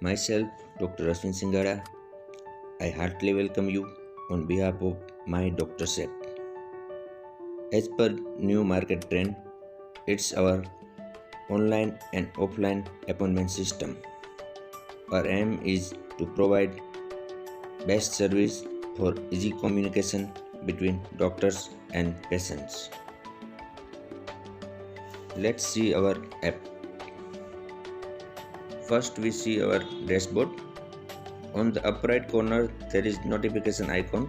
Myself, Dr. Ashwin Singara, I heartily welcome you on behalf of my Dr. Set. As per new market trend, it's our online and offline appointment system. Our aim is to provide best service for easy communication between doctors and patients. Let's see our app. First we see our dashboard. On the upper right corner there is notification icon.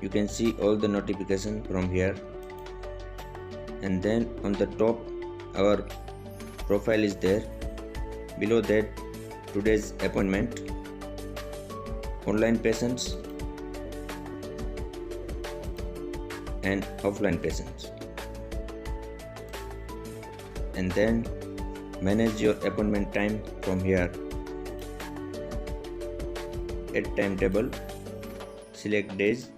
You can see all the notification from here, and then on the top our profile is there. Below that today's appointment, online patients and offline patients, and then manage your appointment time from here. Add timetable, select days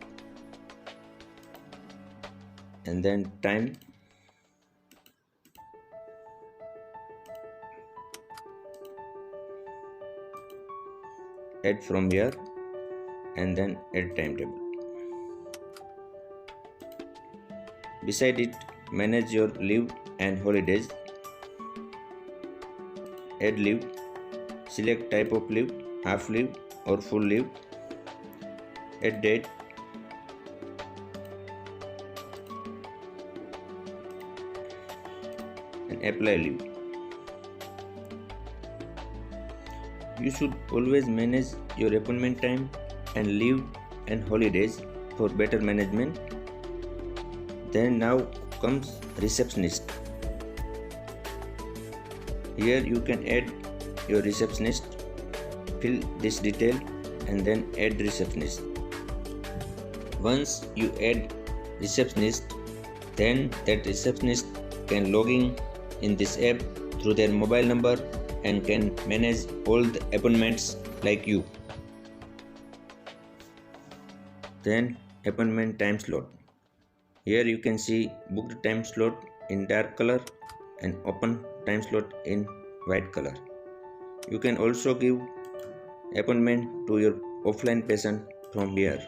and then time, add from here and then add timetable. Beside it, manage your leave and holidays. Add leave, select type of leave, half leave or full leave, add date, and apply leave. You should always manage your appointment time and leave and holidays for better management. Then now comes receptionist. Here you can add your receptionist, fill this detail and then add receptionist. Once you add receptionist, then that receptionist can log in this app through their mobile number and can manage all the appointments like you. Then appointment time slot. Here you can see booked time slot in dark color and open time slot in white color. You can also give appointment to your offline patient from here.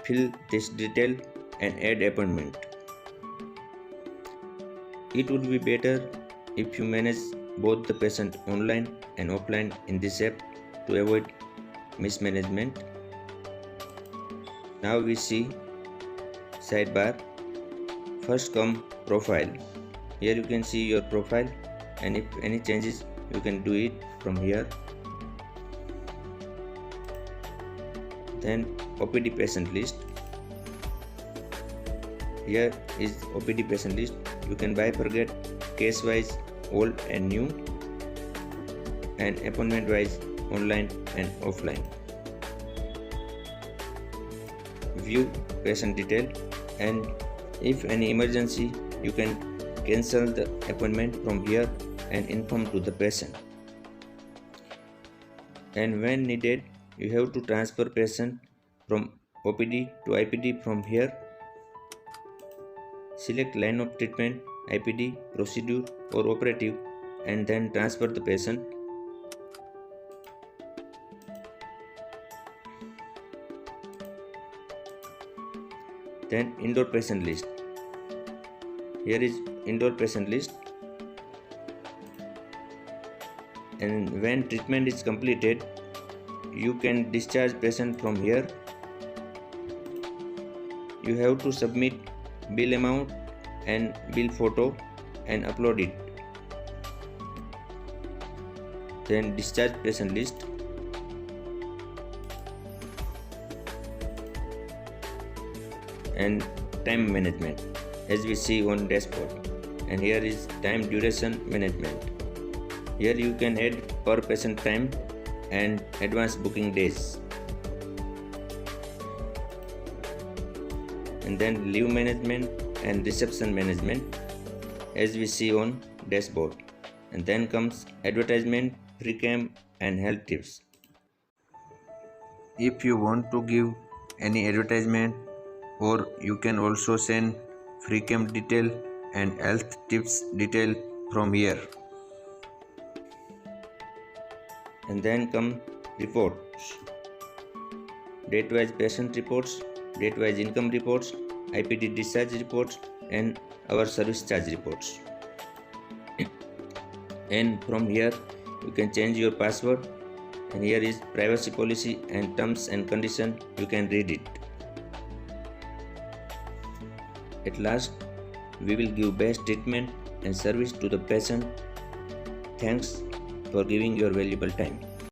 Fill this detail and add appointment. It would be better if you manage both the patient online and offline in this app to avoid mismanagement. Now we see sidebar. First come profile. Here you can see your profile, and if any changes you can do it from here. Then OPD patient list. Here is OPD patient list. You can bifurcate case wise old and new, and appointment wise online and offline. View patient detail, and if any emergency you can cancel the appointment from here and inform to the patient. And when needed, you have to transfer patient from OPD to IPD from here. Select line of treatment, IPD, procedure or operative, and then transfer the patient. Then indoor patient list. Here is indoor patient list, and when treatment is completed you can discharge patient from here. You have to submit bill amount and bill photo and upload it. Then discharge patient list, and time management as we see on dashboard. And here is time duration management. Here you can add per patient time and advance booking days. And then leave management and reception management as we see on dashboard. And then comes advertisement, free camp and health tips. If you want to give any advertisement, or you can also send free camp detail and health tips detail from here. And then come reports. Date-wise patient reports, date-wise income reports, IPD discharge reports, and our service charge reports. And from here you can change your password, and here is privacy policy and terms and condition. You can read it. At last, we will give best treatment and service to the patient. Thanks for giving your valuable time.